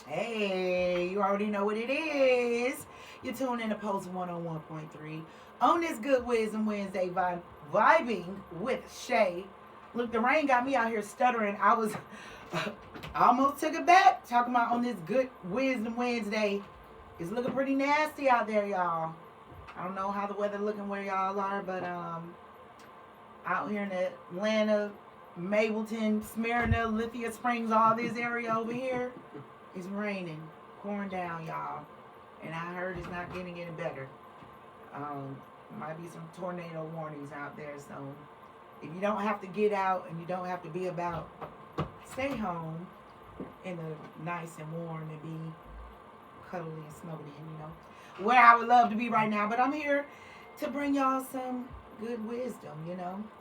Hey, you already know what it is. You're tuning in to Post 101.3 on this Good Wisdom Wednesday vibing with Shay. Look, the rain got me out here stuttering. I almost took it back talking about on this Good Wisdom Wednesday. It's looking pretty nasty out there, y'all. I don't know how the weather looking where y'all are, but out here in Atlanta, Mableton, Smyrna, Lithia Springs, all this area over here, it's raining, pouring down, y'all. And I heard it's not getting any better. Might be some tornado warnings out there. So if you don't have to get out and you don't have to be about, stay home in a nice and warm and be cuddly and snuggly, where I would love to be right now. But I'm here to bring y'all some good wisdom,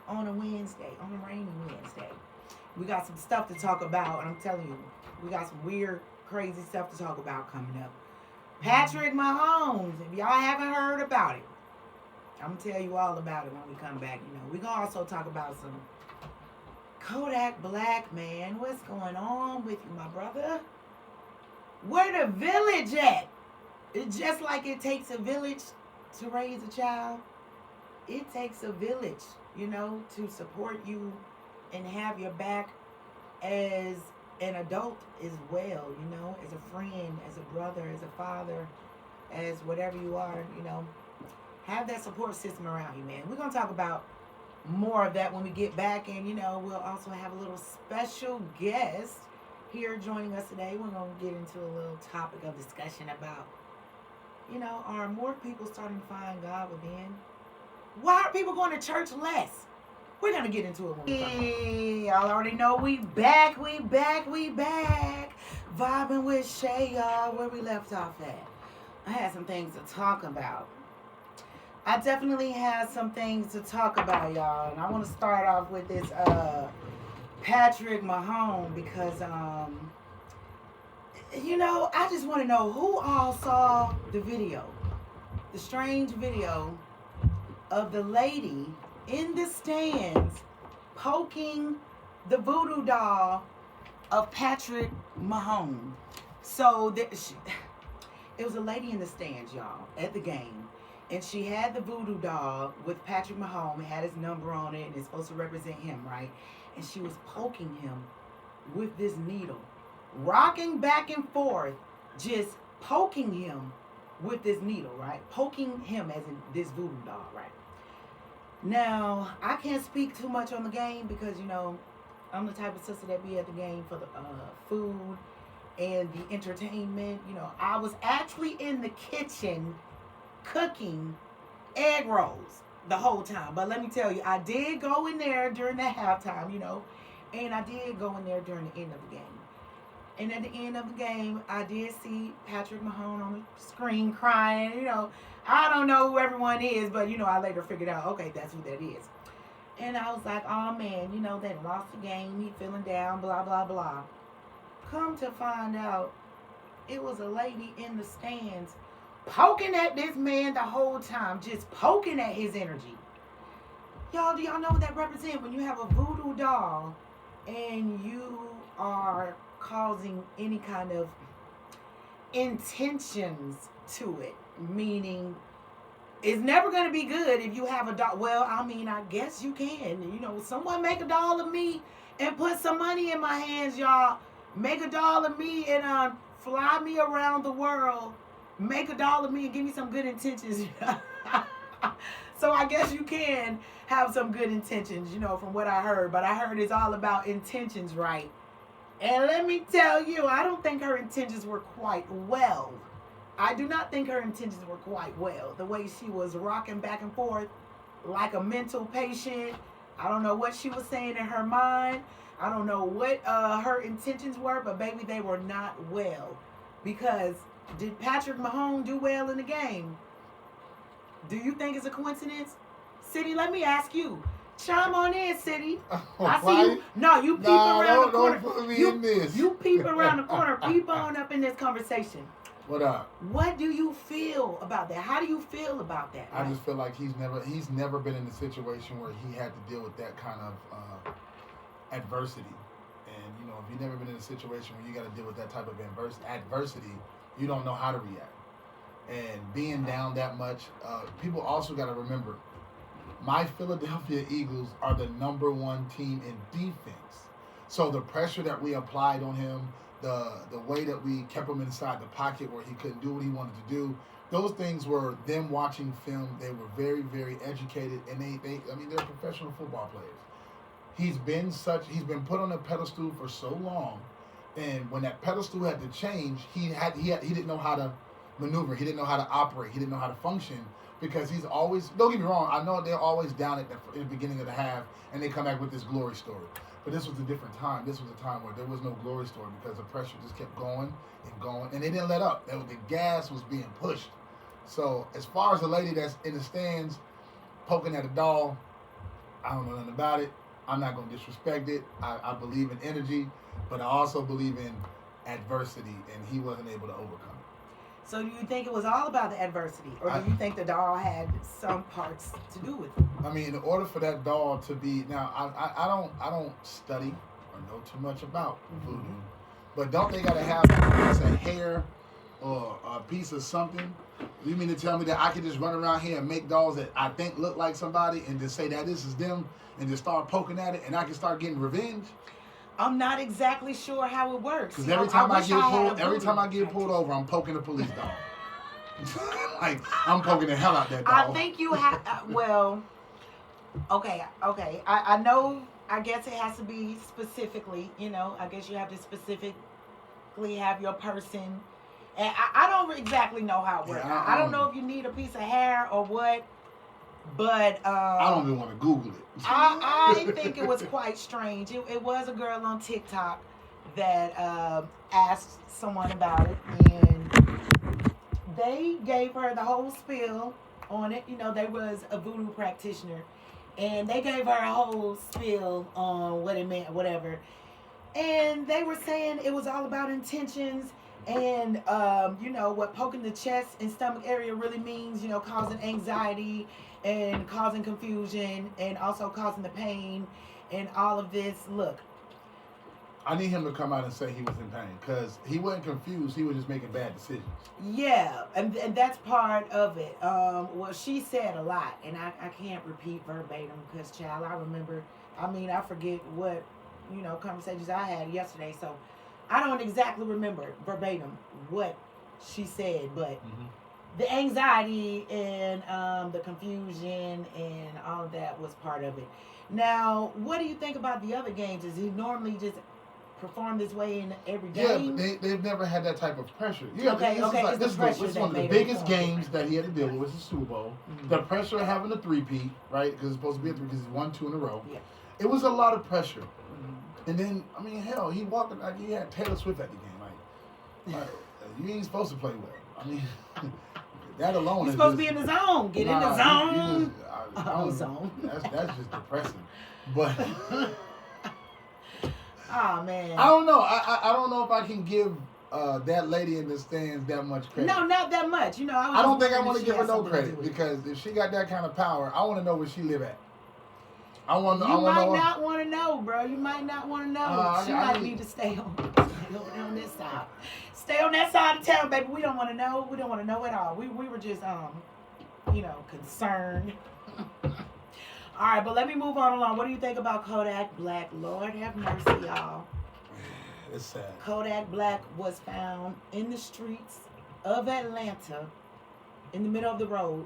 on a Wednesday, on a rainy Wednesday. We got some stuff to talk about, and I'm telling you, we got some weird, crazy stuff to talk about coming up. Patrick Mahomes, if y'all haven't heard about it, I'm gonna tell you all about it when we come back. We're gonna also talk about some Kodak Black, man. What's going on with you, my brother? Where the village at? It's just like it takes a village to raise a child. It takes a village, to support you and have your back as an adult as well, as a friend, as a brother, as a father, as whatever you are, have that support system around you, man. We're going to talk about more of that when we get back, and, we'll also have a little special guest here joining us today. We're going to get into a little topic of discussion about, are more people starting to find God within? Why are people going to church less? We're going to get into it when we come back. Y'all already know we back. Vibing with Shay, y'all, where we left off at. I had some things to talk about. I definitely had some things to talk about, y'all. And I want to start off with this Patrick Mahomes because, I just want to know who all saw the video. The strange video of the lady in the stands poking the voodoo doll of Patrick Mahomes. So it was a lady in the stands, y'all, at the game. And she had the voodoo doll with Patrick Mahomes, had his number on it, and it's supposed to represent him, right? And she was poking him with this needle, rocking back and forth, just poking him with this needle, right? Poking him as in this voodoo doll, right? Now, I can't speak too much on the game because, I'm the type of sister that be at the game for the food and the entertainment. I was actually in the kitchen cooking egg rolls the whole time. But let me tell you, I did go in there during the halftime, and I did go in there during the end of the game. And at the end of the game, I did see Patrick Mahomes on the screen crying. I don't know who everyone is, but, I later figured out, okay, that's who that is. And I was like, oh, man, they lost the game. He feeling down, blah, blah, blah. Come to find out, it was a lady in the stands poking at this man the whole time, just poking at his energy. Y'all, do y'all know what that represents? When you have a voodoo doll and you are causing any kind of intentions to it, meaning it's never going to be good if you have a doll. Well, I guess you can. Someone make a doll of me and put some money in my hands, y'all. Make a doll of me and fly me around the world. Make a doll of me and give me some good intentions. So I guess you can have some good intentions, from what I heard. But I heard it's all about intentions, right? And let me tell you, I don't think her intentions were quite well. I do not think her intentions were quite well. The way she was rocking back and forth like a mental patient. I don't know what she was saying in her mind. I don't know what her intentions were, but baby, they were not well. Because did Patrick Mahomes do well in the game? Do you think it's a coincidence? City, let me ask you. Chime on in, City. I see you. No, you peep around the corner. Don't put me in this. You peep around the corner. Peep on up in this conversation. What up? What do you feel about that? How do you feel about that? I just feel like he's never been in a situation where he had to deal with that kind of adversity. And you know, if you've never been in a situation where you got to deal with that type of adversity, you don't know how to react. And being down that much, people also got to remember, my Philadelphia Eagles are the #1 team in defense. So the pressure that we applied on him, the way that we kept him inside the pocket where he couldn't do what he wanted to do, those things were them watching film. They were very, very educated, and they're professional football players. He's been put on a pedestal for so long, and when that pedestal had to change, he didn't know how to maneuver. He didn't know how to operate. He didn't know how to function because he's always, don't get me wrong, I know they're always down at the beginning of the half and they come back with this glory story. But this was a different time. This was a time where there was no glory story because the pressure just kept going and going, and they didn't let up. The gas was being pushed. So as far as the lady that's in the stands poking at a doll, I don't know nothing about it. I'm not going to disrespect it. I believe in energy, but I also believe in adversity, and he wasn't able to overcome it. So do you think it was all about the adversity, or do you think the doll had some parts to do with it? I mean, in order for that doll to be, now I don't study or know too much about voodoo, but don't they gotta have a piece of hair or a piece of something? You mean to tell me that I can just run around here and make dolls that I think look like somebody and just say that this is them and just start poking at it and I can start getting revenge? I'm not exactly sure how it works. Because every time I get pulled over, I'm poking a police dog. Like, I'm poking the hell out that dog. I think you have. Well, okay. I know. I guess it has to be specifically. You know, I guess you have to specifically have your person. And I don't exactly know how it works. Yeah, I don't know if you need a piece of hair or what. But I don't even want to Google it. I think it was quite strange. It was a girl on TikTok that asked someone about it, and they gave her the whole spiel on it. You know, they was a voodoo practitioner, and they gave her a whole spiel on what it meant, whatever. And they were saying it was all about intentions. And, you know, what poking the chest and stomach area really means, you know, causing anxiety and causing confusion and also causing the pain and all of this. Look. I need him to come out and say he was in pain because he wasn't confused. He was just making bad decisions. Yeah, and that's part of it. Well, she said a lot, and I can't repeat verbatim because, child, I forget what, you know, conversations I had yesterday, so I don't exactly remember verbatim what she said, but the anxiety and the confusion and all of that was part of it. Now, what do you think about the other games? Does he normally just perform this way in every game? Yeah, but they've never had that type of pressure. Yeah, this is one of the biggest games that he had to deal with was the Super Bowl. The pressure of having a three-peat, right? Because it's supposed to be a three because he's won 2 in a row. Yeah. It was a lot of pressure. And then, I mean, hell, he walked like he had Taylor Swift at the game. Like you ain't supposed to play well. I mean, that alone You're supposed to be in the zone. Get in the zone. Zone. That's just depressing. But oh man. I don't know. I don't know if I can give that lady in the stands that much credit. No, not that much. You know, I don't think I want to give her no credit because if she got that kind of power, I want to know where she live at. You might not want to know, bro. You might not want to know. She might need to stay on this side. Stay on that side of town, baby. We don't want to know. We don't want to know at all. We were just you know, concerned. All right, but let me move on along. What do you think about Kodak Black? Lord have mercy, y'all. It's sad. Kodak Black was found in the streets of Atlanta, in the middle of the road,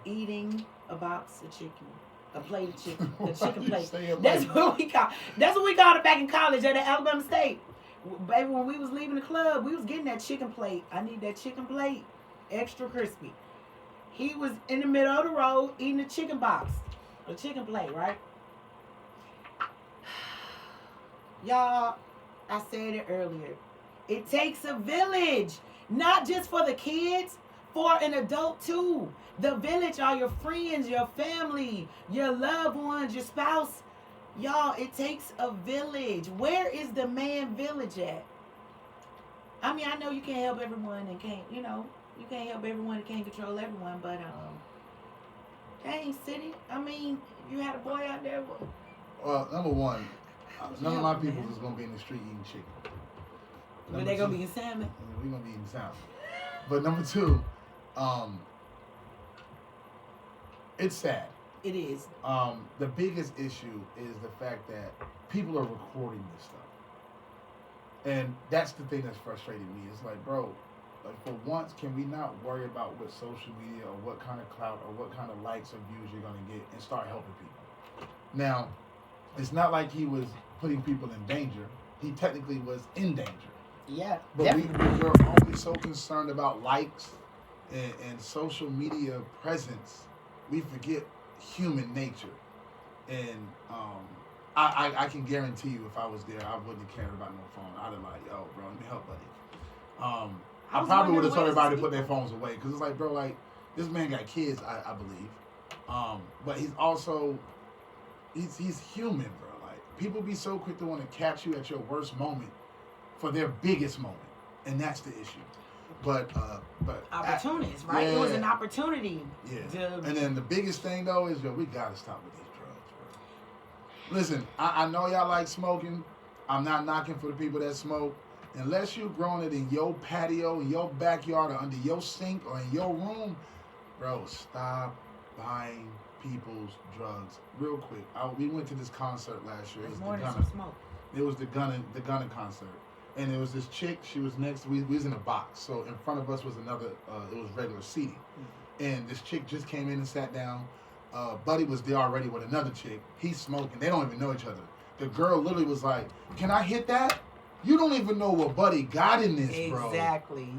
eating a box of chicken. A plate of chicken. A chicken plate. That's what we called it back in college at Alabama State. Baby, when we was leaving the club, we was getting that chicken plate. I need that chicken plate. Extra crispy. He was in the middle of the road eating a chicken box. A chicken plate, right? Y'all, I said it earlier. It takes a village. Not just for the kids, for an adult too. The village are your friends, your family, your loved ones, your spouse. Y'all, it takes a village. Where is the man village at? I mean, I know you can't help everyone and can't help everyone and can't control everyone, but dang, city. I mean, you had a boy out there. Well, number one, None of my people is gonna be in the street eating chicken. But they gonna be eating salmon. We gonna be eating salmon. But number two, it's sad. It is. The biggest issue is the fact that people are recording this stuff. And that's the thing that's frustrating me. It's like, bro, like for once, can we not worry about what social media or what kind of clout or what kind of likes or views you're going to get and start helping people? Now, it's not like he was putting people in danger. He technically was in danger. Yeah, but we're only so concerned about likes and social media presence, we forget human nature. And I can guarantee you, if I was there, I wouldn't have cared about no phone. I'd have been like, yo, bro, let me help, buddy. I probably would have told everybody to put their phones away because it's like, bro, like this man got kids, I believe, but he's also he's human, bro. Like people be so quick to want to catch you at your worst moment for their biggest moment, and that's the issue. But opportunities, right? Yeah. It was an opportunity. Yeah. And then the biggest thing though is, yo, we gotta stop with these drugs, bro. Listen, I know y'all like smoking. I'm not knocking for the people that smoke. Unless you're growing it in your patio, in your backyard, or under your sink, or in your room, bro, stop buying people's drugs. Real quick, we went to this concert last year. It was the Gunna concert. And it was this chick, she was next, we was in a box. So in front of us was another, it was regular seating. Mm-hmm. And this chick just came in and sat down. Buddy was there already with another chick. He's smoking. They don't even know each other. The girl literally was like, can I hit that? You don't even know what Buddy got in this, bro. Exactly.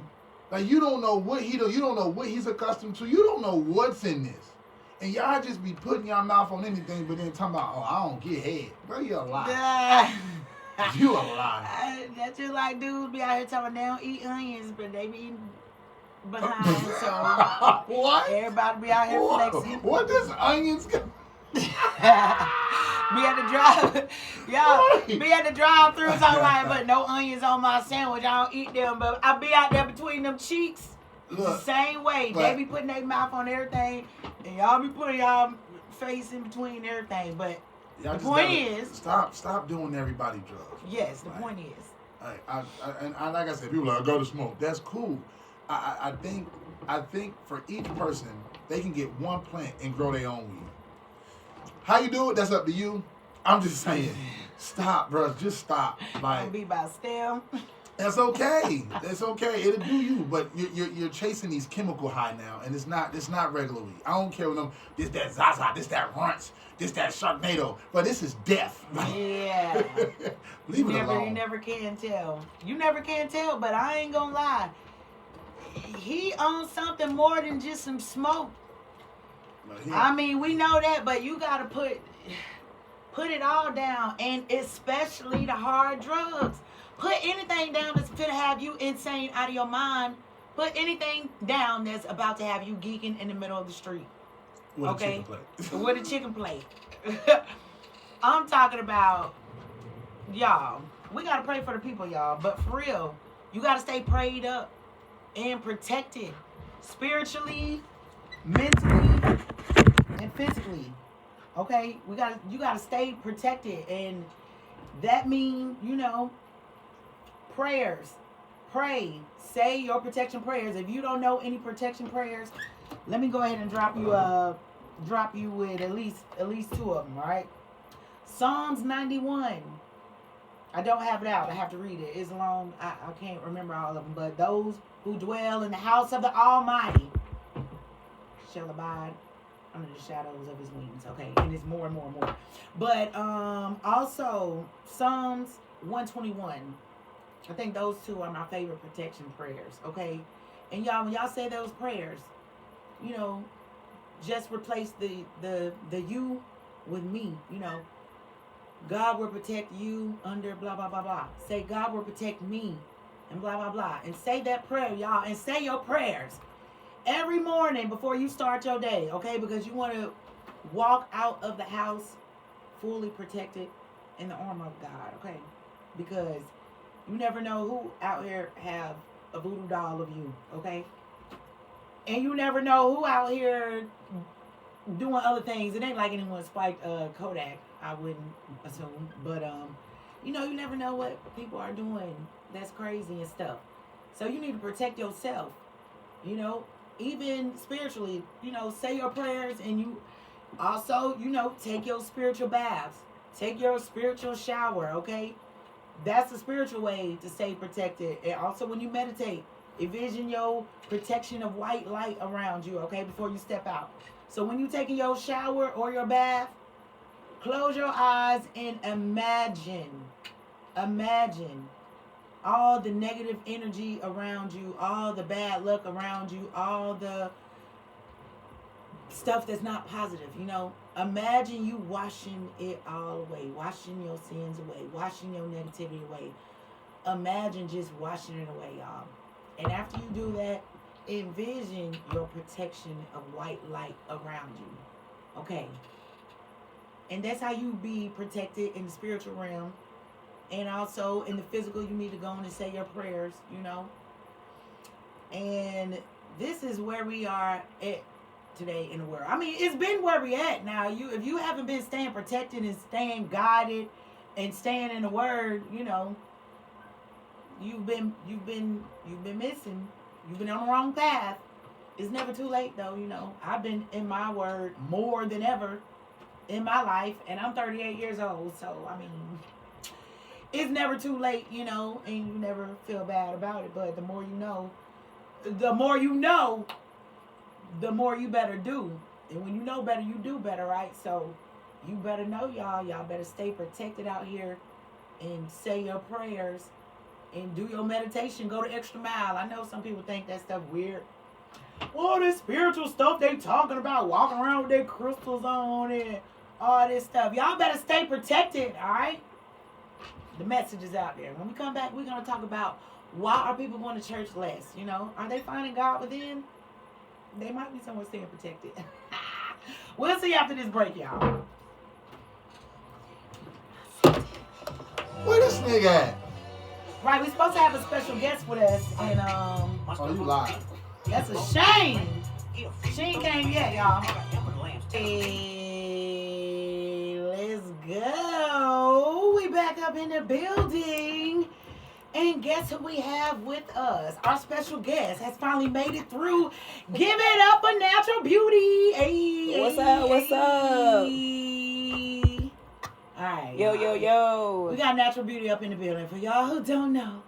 Like, you don't know what he do. You don't know what he's accustomed to. You don't know what's in this. And y'all just be putting your mouth on anything, but then talking about, oh, I don't get head. Bro, you're a lie. You a lie. That's just like dudes be out here talking they don't eat onions, but they be eating behind. So what? Everybody be out here flexing. What does onions go? Be at the drive, y'all. Be at the drive-through talking like, but no onions on my sandwich. I don't eat them, but I be out there between them cheeks. Look, the same way. They be putting their mouth on everything, and y'all be putting y'all face in between everything. But the point is, stop doing everybody drugs. Yes, the point is. And like I said, people are like, I go to smoke. That's cool. I think for each person, they can get one plant and grow their own weed. How you do it? That's up to you. I'm just saying, stop, bro. Just stop. Like, don't be by stem. That's okay. That's okay. It'll do you. But you're chasing these chemical high now, and it's not regular weed. I don't care with them. This that Zaza. This that Runts. This that Sharknado. But this is death. Yeah. Leave it alone. You never can tell. You never can tell. But I ain't gonna lie. He owns something more than just some smoke. I mean, we know that, but you gotta put it all down, and especially the hard drugs. Put anything down that's gonna have you insane out of your mind. Put anything down that's about to have you geeking in the middle of the street. With a chicken plate. With a chicken plate. I'm talking about, y'all. We gotta pray for the people, y'all. But for real, you gotta stay prayed up and protected spiritually, mentally, and physically. Okay, you gotta stay protected, and that means, prayers. Pray. Say your protection prayers. If you don't know any protection prayers, let me go ahead and drop you with at least two of them. All right. Psalms 91. I don't have it out. I have to read it. It's long. I can't remember all of them. But those who dwell in the house of the Almighty shall abide under the shadows of his wings. Okay, and it's more and more and more. But also Psalms 121. I think those two are my favorite protection prayers. Okay, and y'all, when y'all say those prayers, just replace the you with me. God will protect you under blah blah blah blah. Say God will protect me and blah blah blah, and say that prayer, y'all, and say your prayers every morning before you start your day, okay? Because you want to walk out of the house fully protected in the armor of God, okay? Because you never know who out here have a voodoo doll of you, okay? And you never know who out here doing other things. It ain't like anyone spiked Kodak, I wouldn't assume. But You never know what people are doing that's crazy and stuff. So you need to protect yourself, you know, even spiritually, say your prayers and you also, take your spiritual baths, take your spiritual shower, okay? That's the spiritual way to stay protected. And also, when you meditate, envision your protection of white light around you, okay, before you step out. So when you taking your shower or your bath, close your eyes and imagine all the negative energy around you, all the bad luck around you, all the stuff that's not positive, Imagine you washing it all away, washing your sins away, washing your negativity away. Imagine just washing it away, y'all. And after you do that, envision your protection of white light around you. Okay. And that's how you be protected in the spiritual realm. And also in the physical, you need to go in and say your prayers, And this is where we are at today in the world. I mean, it's been where we at now. If you haven't been staying protected and staying guided and staying in the word, you've been missing. You've been on the wrong path. It's never too late though, I've been in my word more than ever in my life, and I'm 38 years old, so I mean, it's never too late, and you never feel bad about it. But the more you know, the more you better do. And when you know better, you do better, right? So you better know, y'all. Y'all better stay protected out here and say your prayers and do your meditation. Go the extra mile. I know some people think that stuff weird. All this spiritual stuff they talking about, walking around with their crystals on and all this stuff. Y'all better stay protected, all right? The message is out there. When we come back, we're going to talk about why are people going to church less? Are they finding God within? They might be somewhere staying protected. We'll see after this break, y'all. Where this nigga at? Right, we're supposed to have a special guest with us, and Oh, you live. That's a shame. She ain't came yet, y'all. Hey, let's go. We back up in the building. And guess who we have with us? Our special guest has finally made it through. Give it up for Natural Beauty. Hey, What's up? What's up? All right. Yo. We got Natural Beauty up in the building. For y'all who don't know,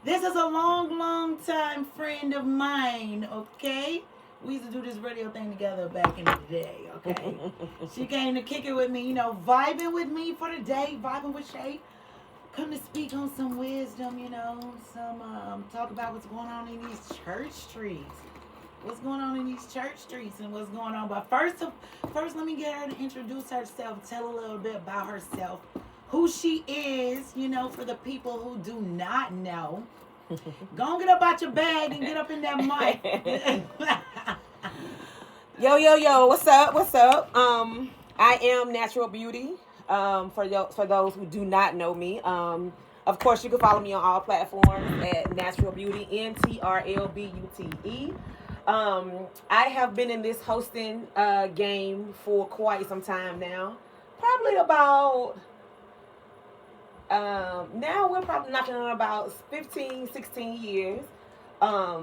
this is a long time friend of mine, okay? We used to do this radio thing together back in the day, okay? She came to kick it with me, vibing with me for the day, vibing with Shay. Come to speak on some wisdom, some talk about what's going on in these church streets. What's going on in these church streets and what's going on. But first, let me get her to introduce herself, tell a little bit about herself, who she is, for the people who do not know. Go and get up out your bag and get up in that mic. Yo, what's up? I am Natural Beauty. For those who do not know me, of course you can follow me on all platforms at Natural Beauty, NTRLBUTE. I have been in this hosting game for quite some time now, probably about now we're probably knocking on about 15-16 years. I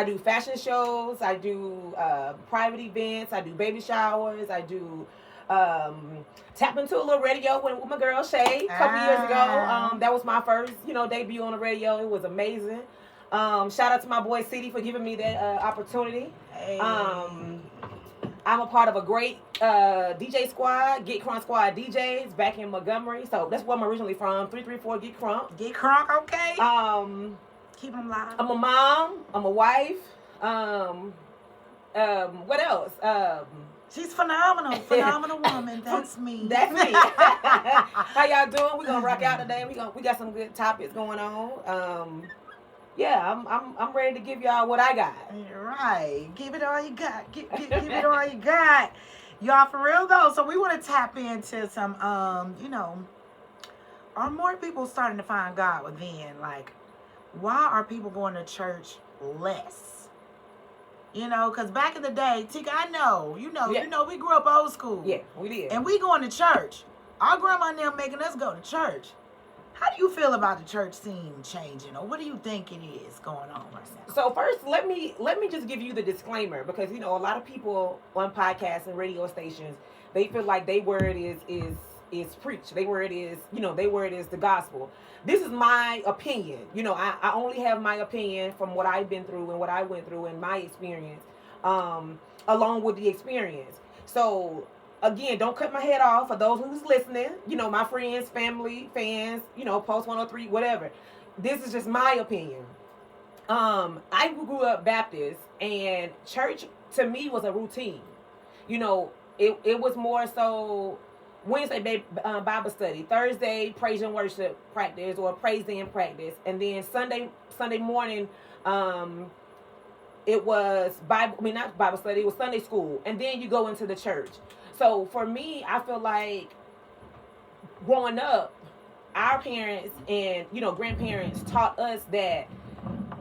do fashion shows, I do private events, I do baby showers, I do tap into a little radio with my girl Shay a couple years ago. That was my first, debut on the radio. It was amazing. Shout out to my boy City for giving me that opportunity. Hey. I'm a part of a great DJ squad, Get Crunk Squad DJs back in Montgomery. So that's where I'm originally from, 334 Get Crunk. Get Crunk, okay. Keep them live. I'm a mom. I'm a wife. What else? She's phenomenal woman. That's me. That's me. How y'all doing? We're gonna rock out today. We got some good topics going on. Yeah, I'm ready to give y'all what I got. Right. Give it all you got. Give it all you got. Y'all, for real though. So we want to tap into some are more people starting to find God within? Like, why are people going to church less? Because back in the day, Tika, I know, we grew up old school. Yeah, we did. And we going to church our grandma and them making us go to church. How do you feel about the church scene changing, or what do you think it is going on right now? So first, let me just give you the disclaimer, because a lot of people on podcasts and radio stations, they feel like they word is preached. They word is they word is the gospel. This is my opinion. I only have my opinion from what I've been through and what I went through and my experience, along with the experience. So again, don't cut my head off for those who's listening. My friends, family, fans. Post 103, whatever. This is just my opinion. I grew up Baptist, and church to me was a routine. It was more so Wednesday Bible study, Thursday praise and worship practice or praise and practice, and then Sunday morning it was not Bible study, it was Sunday school, and then you go into the church. So for me, I feel like growing up, our parents and grandparents taught us that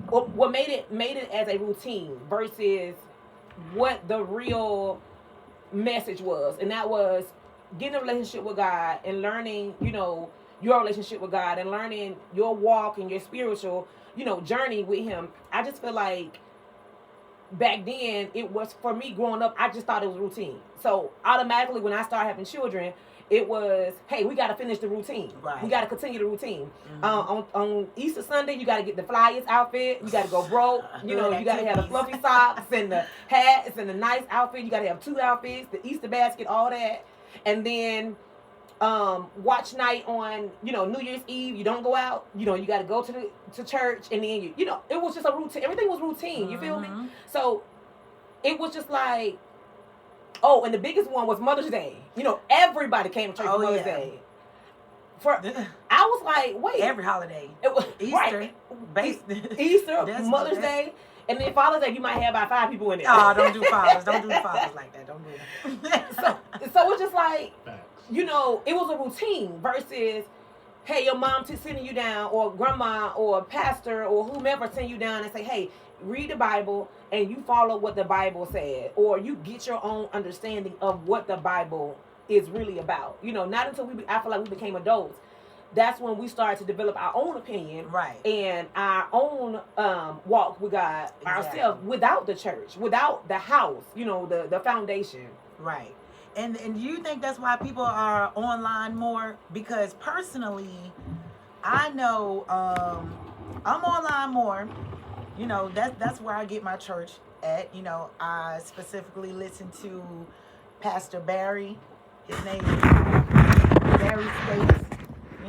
what made it as a routine versus what the real message was, and that was getting a relationship with God and learning your relationship with God and learning your walk and your spiritual journey with Him. I just feel like back then, it was, for me growing up, I just thought it was routine. So automatically when I started having children, it was, hey, we got to finish the routine. Right. We got to continue the routine. On Easter Sunday, you got to get the flyest outfit. You got to go broke. You got to have the fluffy socks and the hats and the nice outfit. You got to have 2 outfits, the Easter basket, all that. And then watch night on, New Year's Eve. You don't go out. You got to go to church. And then, it was just a routine. Everything was routine. You feel me? So it was just like, oh, and the biggest one was Mother's Day. Everybody came to church for Mother's Day. I was like, wait. Every holiday. It was Easter. Right. Easter, Mother's Day, and then Father's Day, you might have about 5 people in there. Oh, don't do fathers. Don't do fathers like that. Don't do that. So it's just like, it was a routine versus, hey, your mom sending you down, or grandma or pastor or whomever send you down and say, hey, read the Bible and you follow what the Bible said, or you get your own understanding of what the Bible is really about. Not until I feel like we became adults, that's when we started to develop our own opinion, right, and our own walk with God ourselves, without the church, without the house, the foundation. Right. And do you think that's why people are online more? Because personally, I know I'm online more. That's where I get my church at. I specifically listen to Pastor Barry. His name is Barry Space,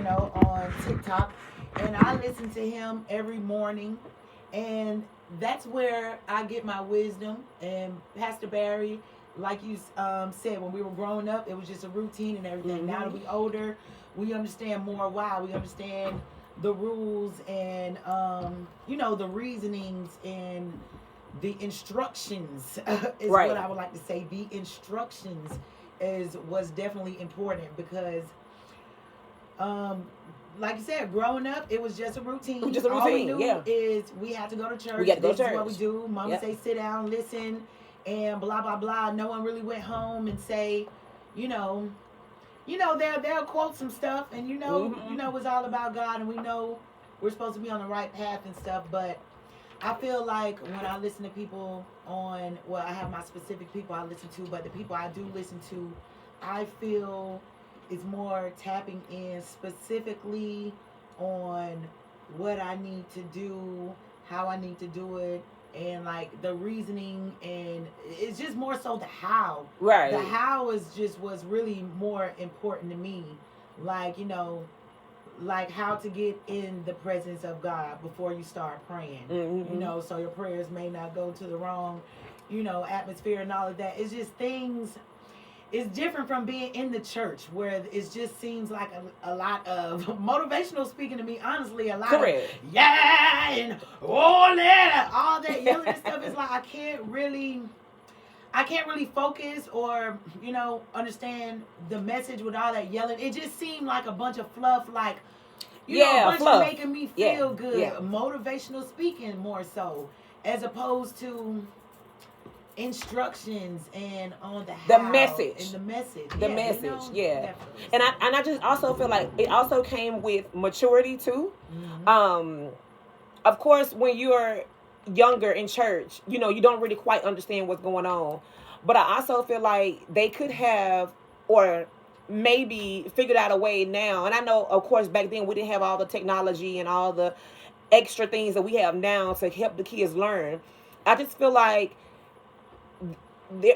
on TikTok. And I listen to him every morning. And that's where I get my wisdom. And Pastor Barry, like you said, when we were growing up, it was just a routine and everything. Mm-hmm. Now that we older, we understand more why. We understand the rules and, the reasonings and the instructions is right. what I would like to say. The instructions was definitely important because, like you said, growing up, it was just a routine. It was just a routine. All we knew is we had to go to church. We got to go to church. This is what we do. Mama say sit down, listen, and blah blah blah. No one really went home and say, they'll quote some stuff, and it's all about God, and we know we're supposed to be on the right path and stuff. But I feel like when I listen to people I have my specific people I listen to, but the people I do listen to, I feel it's more tapping in specifically on what I need to do, how I need to do it, and like the reasoning, and it's just more so the how. Right. The how was really more important to me. Like, like how to get in the presence of God before you start praying. Mm-hmm. So your prayers may not go to the wrong, atmosphere and all of that. It's just things. It's different from being in the church where it just seems like a lot of motivational speaking to me, honestly, a lot Correct. of yeah and all that yelling and stuff. It's like I can't really focus or, understand the message with all that yelling. It just seemed like a bunch of fluff, like, a bunch fluff. of making me feel good. Yeah. Motivational speaking more so, as opposed to, instructions and on The how message. and the message. The Yeah, message, you know, yeah. definitely. And I just also feel like it also came with maturity too. Of course, when you're younger in church, you know, you don't really quite understand what's going on. But I also feel like they could have, or maybe figured out a way now. And I know, of course, back then we didn't have all the technology and all the extra things that we have now to help the kids learn. I just feel like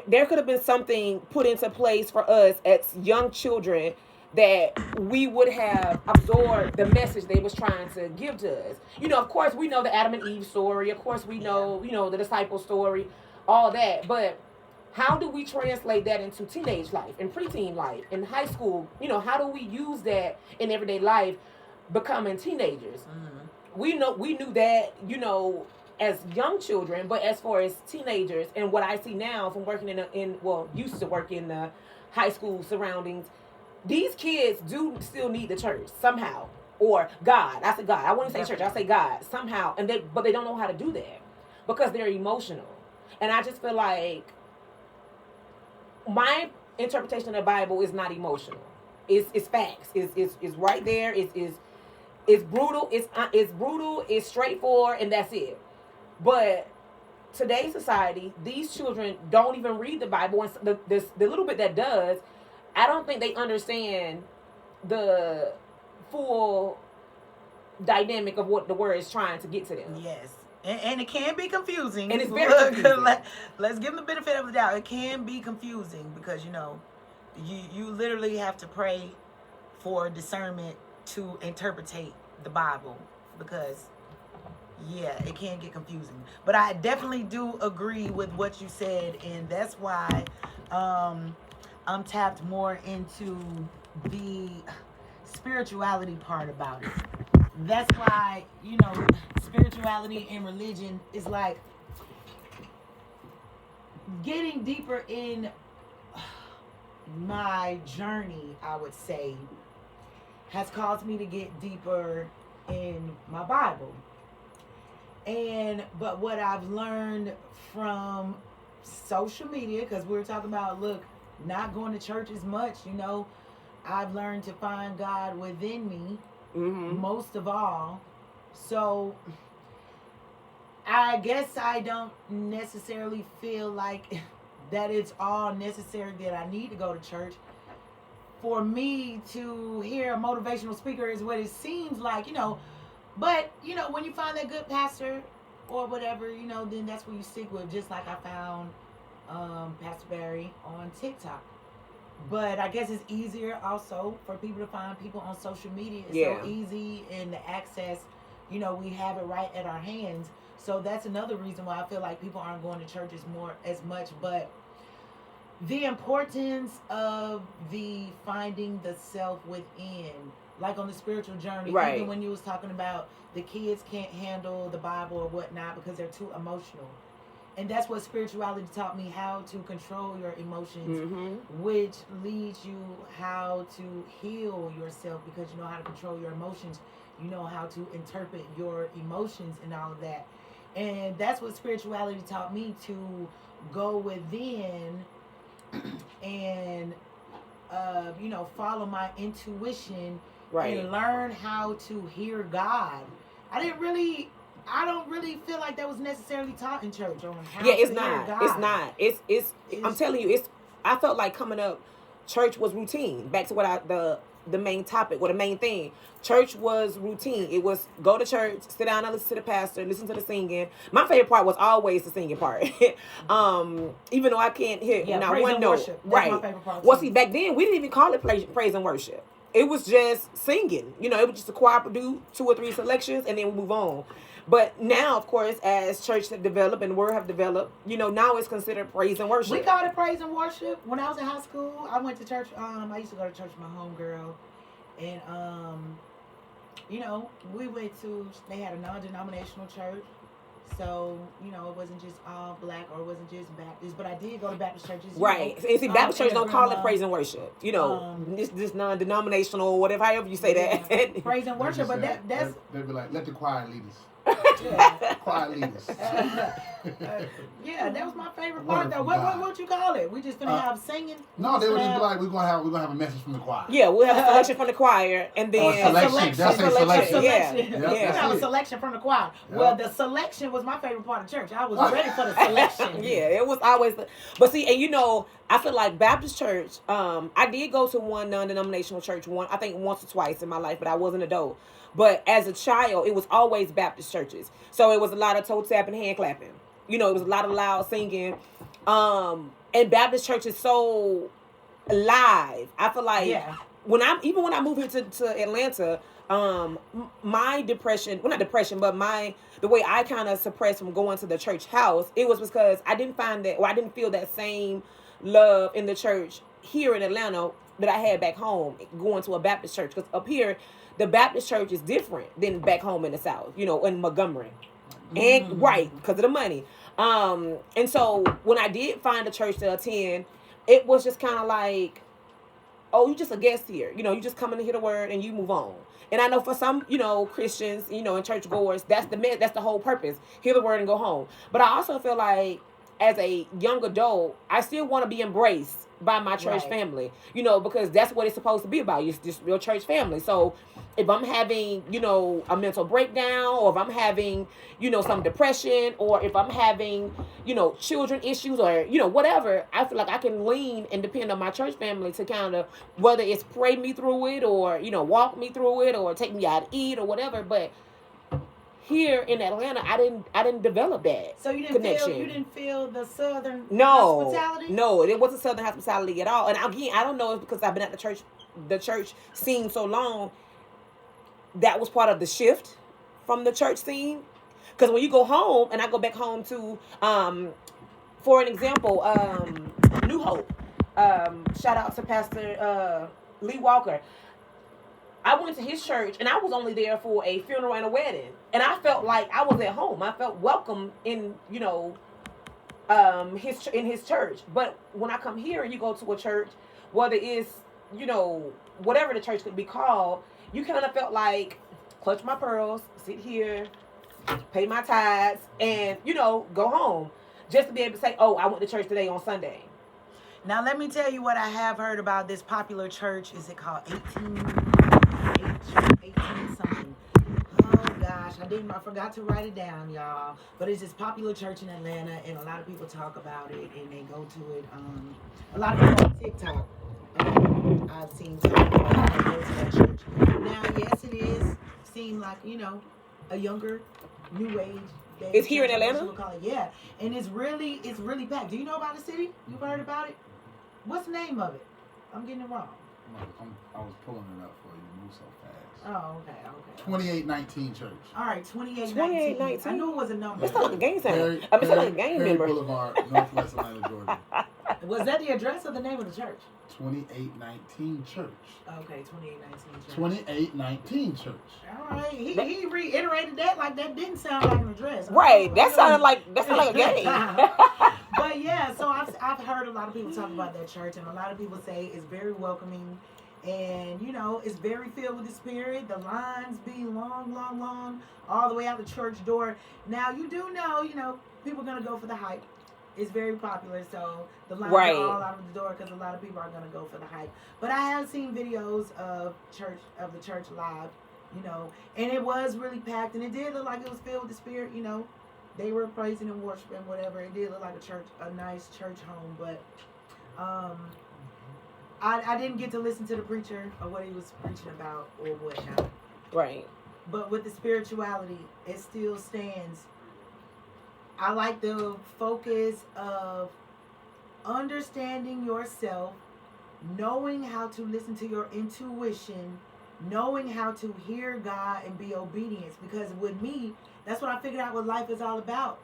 there could have been something put into place for us as young children that we would have absorbed the message they was trying to give to us. You know, of course, we know the Adam and Eve story. Of course, we know, you know, the disciple story, all that. But how do we translate that into teenage life and preteen life and high school? You know, how do we use that in everyday life becoming teenagers? We knew that, you know, as young children, but as far as teenagers and what I see now from working used to work in the high school surroundings, these kids do still need the church somehow, or God. I say God. I wouldn't say church. I say God somehow, but they don't know how to do that because they're emotional. And I just feel like my interpretation of the Bible is not emotional. It's facts. It's right there. It's brutal. It's brutal. It's straightforward, and that's it. But today's society, these children don't even read the Bible, and the little bit that does, I don't think they understand the full dynamic of what the word is trying to get to them. Yes. And it can be confusing. And it's very confusing. Let's give them the benefit of the doubt. It can be confusing because, you know, you literally have to pray for discernment to interpretate the Bible because, yeah, it can get confusing. But I definitely do agree with what you said, and that's why I'm tapped more into the spirituality part about it. That's why, you know, spirituality and religion is like getting deeper in my journey, I would say, has caused me to get deeper in my Bible. But what I've learned from social media, because we were talking about, look, not going to church as much, you know, I've learned to find God within me, most of all. So I guess I don't necessarily feel like that it's all necessary that I need to go to church. For me to hear a motivational speaker is what it seems like, you know. But, you know, when you find that good pastor or whatever, you know, then that's what you stick with. Just like I found Pastor Barry on TikTok. But I guess it's easier also for people to find people on social media. It's so easy, and the access, you know, we have it right at our hands. So that's another reason why I feel like people aren't going to churches as much. But the importance of the finding the self within, like on the spiritual journey, right. Even when you was talking about the kids can't handle the Bible or whatnot because they're too emotional. And that's what spirituality taught me, how to control your emotions, which leads you how to heal yourself because you know how to control your emotions. You know how to interpret your emotions and all of that. And that's what spirituality taught me, to go within and, you know, follow my intuition, right, and learn how to hear God. I don't really feel like that was necessarily taught in church. On how to hear God. It's not. It's. I'm telling you, I felt like coming up, church was routine. Back to what the main topic or the main thing. Church was routine. It was go to church, sit down and listen to the pastor, listen to the singing. My favorite part was always the singing part. Even though I can't hear now one note. Worship. That's right. My favorite part well, see, back then we didn't even call it praise and worship. It was just singing. You know, it was just a choir do 2 or 3 selections and then we move on. But now, of course, as church have developed and word have developed, you know, now it's considered praise and worship. We called it praise and worship. When I was in high school, I went to church. I used to go to church with my homegirl. And, you know, they had a non-denominational church. So, you know, it wasn't just all black or it wasn't just Baptist. But I did go to Baptist churches. Right. And see, Baptist church don't call it praise and worship. You know, this non-denominational or whatever, however you say that. Praise and worship, but that's... They'd be like, let the choir lead us. Yeah. Choir leaders. Yeah, that was my favorite Word part though. from What God. what you call it? We just gonna have singing? No, they just would just gonna be like, we're gonna have a message from the choir. Yeah, we'll have a selection from the choir, and Or then selection. That's a selection. Yeah, Yep, You yeah. have a it. selection from the choir. Yep. Well, the selection was my favorite part of church. I was ready for the selection. Yeah, it was always. But see, and I feel like Baptist church. I did go to one non-denominational church I think once or twice in my life, but I was an adult. But as a child, it was always Baptist churches. So it was a lot of toe tapping, hand clapping. It was a lot of loud singing. And Baptist church is so live. I feel like Yeah. when I moved here to Atlanta, my depression, well, not depression, but the way I kind of suppressed from going to the church house, it was because I didn't find that, or I didn't feel that same love in the church here in Atlanta that I had back home going to a Baptist church. Because up here, the Baptist church is different than back home in the South, in Montgomery. And right, because of the money. And so when I did find a church to attend, it was just kind of like, oh, you just a guest here. You just come in to hear the word and you move on. And I know for some, Christians, and church goers, that's the whole purpose. Hear the word and go home. But I also feel like as a young adult, I still want to be embraced by my church Right. family, because that's what it's supposed to be about. It's just your church family. So if I'm having, a mental breakdown, or if I'm having, some depression, or if I'm having, children issues, or, whatever, I feel like I can lean and depend on my church family to kind of, whether it's pray me through it, or, walk me through it, or take me out to eat or whatever. But here in Atlanta, I didn't develop that. So you didn't connection. feel the southern No, hospitality? no, it wasn't southern hospitality at all. And again, I don't know if because I've been at the church scene so long, that was part of the shift from the church scene. Because when you go home, and I go back home to, for an example, New Hope. Shout out to Pastor Lee Walker. I went to his church, and I was only there for a funeral and a wedding, and I felt like I was at home. I felt welcome in his church. But when I come here and you go to a church, whether it's whatever the church could be called, you kind of felt like clutch my pearls, sit here, pay my tithes, and go home, just to be able to say, oh, I went to church today on Sunday. Now let me tell you what I have heard about this popular church. Is it called 18 something? Oh gosh, I forgot to write it down, y'all. But it's this popular church in Atlanta, and a lot of people talk about it, and they go to it. A lot of people on TikTok. I've seen some people that go to that church. Now, yes, it is. Seem like a younger, new age. It's here in Atlanta? Call it. Yeah, and it's really packed. Do you know about the city? You've heard about it? What's the name of it? I'm getting it wrong. I was pulling it up for you. Move so fast. Oh, okay. 2819 Church. All right, 2819. I knew it was a number. It's not like a gang center. It's not like a gang Perry member. Boulevard, Northwest Atlanta, Georgia. Was that the address or the name of the church? 2819 Church. Okay, 2819 church. 2819 Church. All right, he reiterated that like that didn't sound like an address. Right, that sounded like a gang. But yeah, so I've heard a lot of people talk about that church, and a lot of people say it's very welcoming, and it's very filled with the Spirit. The lines being long, all the way out the church door. Now you do know, people are gonna go for the hype. It's very popular, so the lines are all out of the door because a lot of people are gonna go for the hype. But I have seen videos of the church live, and it was really packed, and it did look like it was filled with the Spirit. They were praising and worshiping, whatever. It did look like a nice church home, but I didn't get to listen to the preacher or what he was preaching about or whatnot. Right. But with the spirituality, it still stands. I like the focus of understanding yourself, knowing how to listen to your intuition, knowing how to hear God and be obedient. Because with me, that's what I figured out what life is all about.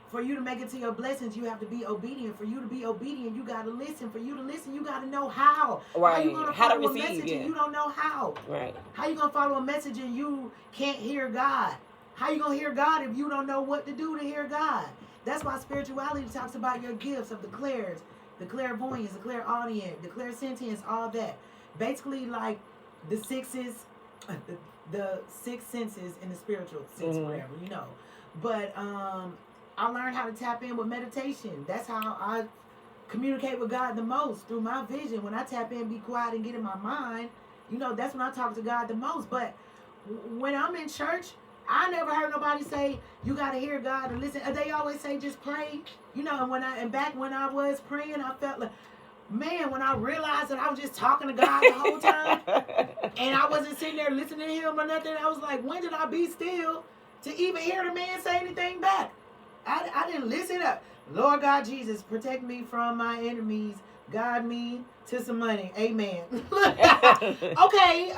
For you to make it to your blessings, you have to be obedient. For you to be obedient, you got to listen. For you to listen, you got to know how. Right. How you going to How to follow a receive, message yeah. and you don't know how? Right. How you going to follow a message and you can't hear God? How you going to hear God if you don't know what to do to hear God? That's why spirituality talks about your gifts of the clairvoyance, the clairaudient, the clairsentience, all that. Basically like the sixes, the six senses in the spiritual sense, Mhm. whatever, you know. But I learned how to tap in with meditation. That's how I communicate with God the most, through my vision. When I tap in, be quiet, and get in my mind, you know, that's when I talk to God the most. But when I'm in church, I never heard nobody say you got to hear God or listen. They always say just pray, you know. And back when I was praying, I felt like, man, when I realized that I was just talking to God the whole time, and I wasn't sitting there listening to him or nothing, I was like, when did I be still to even hear the man say anything back? I didn't listen up. Lord God Jesus, protect me from my enemies. Guide me to some money. Amen. Okay.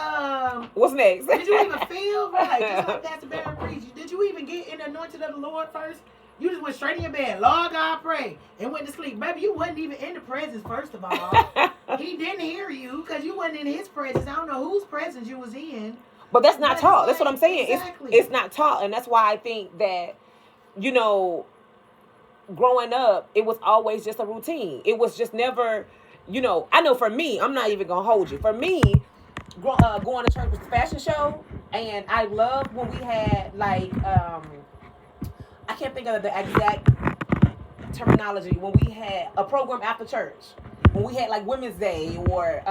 What's next? Did you even feel right? Just like Pastor Barry preached. Did you even get in the anointing of the Lord first? You just went straight in your bed. Lord God, pray, and went to sleep. Baby, you wasn't even in the presence. First of all, He didn't hear you because you wasn't in His presence. I don't know whose presence you was in. But that's not But taught. it's That's what like- I'm saying. exactly. It's not taught, and that's why I think that, you know, growing up, it was always just a routine. It was just never, you know. I know for me, I'm not even gonna hold you. For me, going to church was the fashion show, and I loved when we had like I can't think of the exact terminology, when we had a program after church, when we had like Women's Day or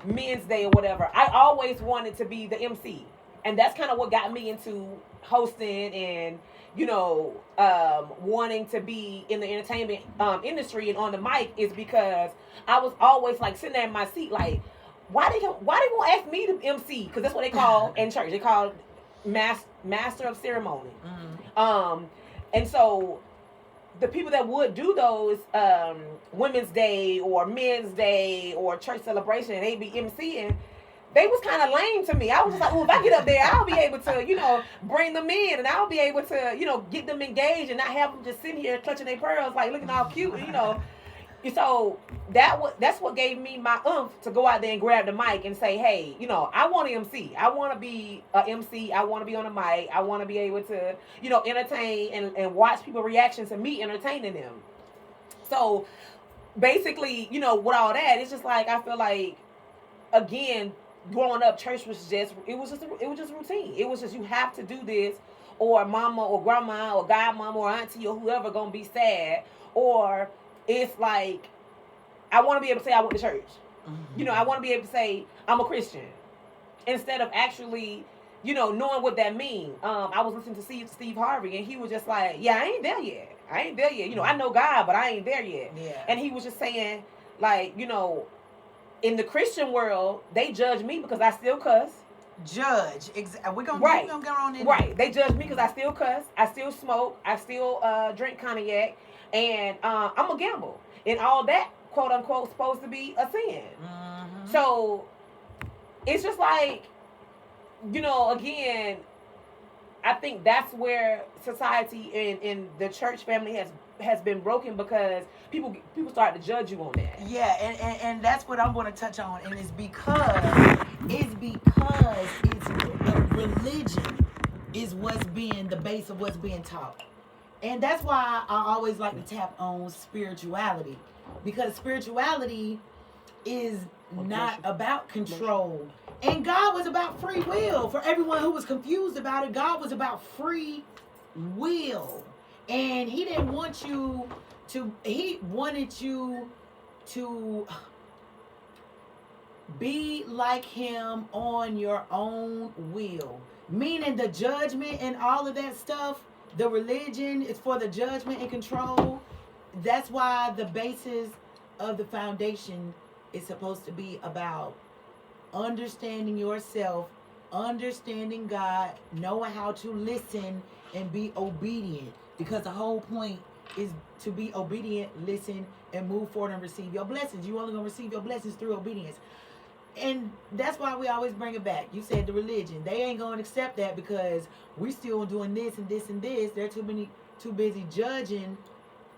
Men's Day or whatever. I always wanted to be the MC, and that's kind of what got me into hosting and, you know, wanting to be in the entertainment industry and on the mic, is because I was always like sitting there in my seat like, why they won't ask me to MC? Because that's what they call in church. They call master of ceremony. And so the people that would do those Women's Day or Men's Day or church celebration, and they'd be MCing, they was kind of lame to me. I was just like, well, if I get up there, I'll be able to, you know, bring them in, and I'll be able to, you know, get them engaged and not have them just sitting here clutching their pearls, like looking all cute, you know. So that's what gave me my oomph to go out there and grab the mic and say, hey, you know, I want to MC. I want to be a MC. I want to be on the mic. I want to be able to, you know, entertain and watch people's reactions to me entertaining them. So basically, you know, with all that, it's just like, I feel like, again, growing up, church was just routine. It was just, you have to do this, or mama or grandma or godmama or auntie or whoever gonna be sad, or it's like, I want to be able to say I went to church. Mm-hmm. You know, I want to be able to say I'm a Christian, instead of actually, you know, knowing what that means. I was listening to Steve Harvey, and he was just like, yeah, I ain't there yet. You know, I know God, but I ain't there yet. Yeah. And he was just saying, like, you know, in the Christian world, they judge me because I still cuss. We're gonna go on in. Right. They judge me because I still cuss, I still smoke, I still drink cognac, and I'm a gamble, and all that, quote unquote, supposed to be a sin. Mm-hmm. So it's just like, you know, again, I think that's where society and the church family has been broken, because people start to judge you on that. Yeah, and that's what I'm going to touch on, and it's because it's the religion is what's being the base of what's being taught. And that's why I always like to tap on spirituality, because spirituality is not about control. And God was about free will. For everyone who was confused about it, God was about free will. And He didn't want you to, He wanted you to be like Him on your own will. Meaning the judgment and all of that stuff, the religion is for the judgment and control. That's why the basis of the foundation is supposed to be about understanding yourself, understanding God, knowing how to listen and be obedient. Because the whole point is to be obedient, listen, and move forward and receive your blessings. You only gonna receive your blessings through obedience. And that's why we always bring it back. You said the religion. They ain't gonna accept that because we still doing this and this and this. They're too busy judging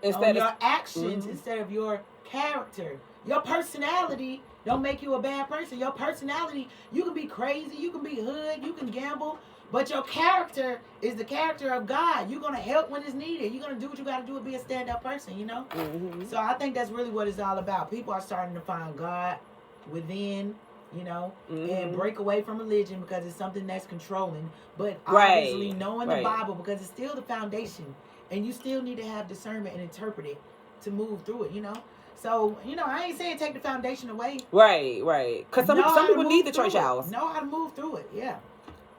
on your actions instead of your character. Your personality don't make you a bad person. Your personality, you can be crazy, you can be hood, you can gamble, but your character is the character of God. You're going to help when it's needed. You're going to do what you got to do and be a stand-up person, you know? Mm-hmm. So I think that's really what it's all about. People are starting to find God within. you know, Mm-hmm. and break away from religion because it's something that's controlling. But Right. obviously knowing the Right. Bible, because it's still the foundation, and you still need to have discernment and interpret it to move through it, you know. So, you know, I ain't saying take the foundation away. Right. Because some people need the church house. Know how to move through it, yeah.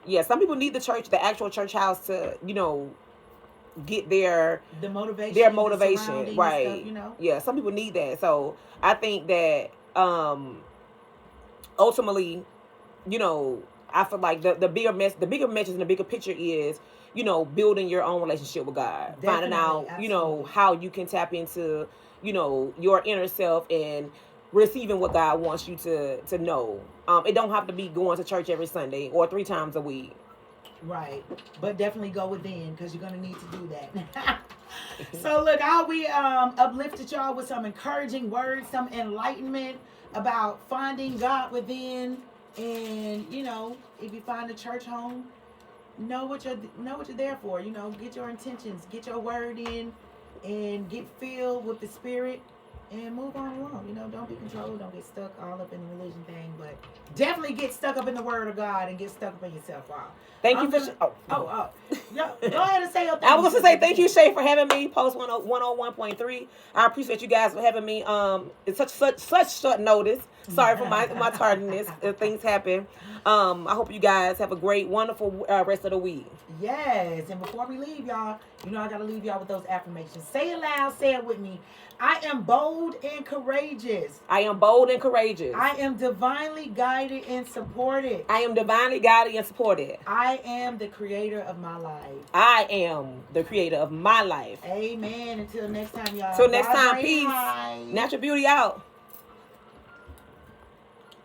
Yeah, some people need the actual church house to, you know, get their motivation, the right? Stuff, you know. Yeah, some people need that. So I think that ultimately, you know, I feel like the bigger message and the bigger picture is, you know, building your own relationship with God, Definitely, finding out, absolutely. you know, how you can tap into, you know, your inner self and receiving what God wants you to know. It don't have to be going to church every Sunday or 3 times a week. Right, but definitely go within because you're gonna need to do that. So look, how we uplifted y'all with some encouraging words, some enlightenment about finding God within, and you know, if you find a church home, know what you're there for. You know, get your intentions, get your word in, and get filled with the Spirit. And move on along. You know, don't be controlled. Don't get stuck all up in the religion thing. But definitely get stuck up in the Word of God and get stuck up in yourself. Wow. Thank you for... Yo, go ahead and say your thing. I was going to say thank you, Shay, for having me. Post 101.3. I appreciate you guys for having me. It's such short notice. Sorry for my tardiness. Things happen. I hope you guys have a great, wonderful rest of the week. Yes. And before we leave, y'all, you know I got to leave y'all with those affirmations. Say it loud. Say it with me. I am bold and courageous. I am bold and courageous. I am divinely guided and supported. I am divinely guided and supported. I am the creator of my life. I am the creator of my life. Amen. Until next time, y'all. Until next time, peace. High. Natural Beauty out.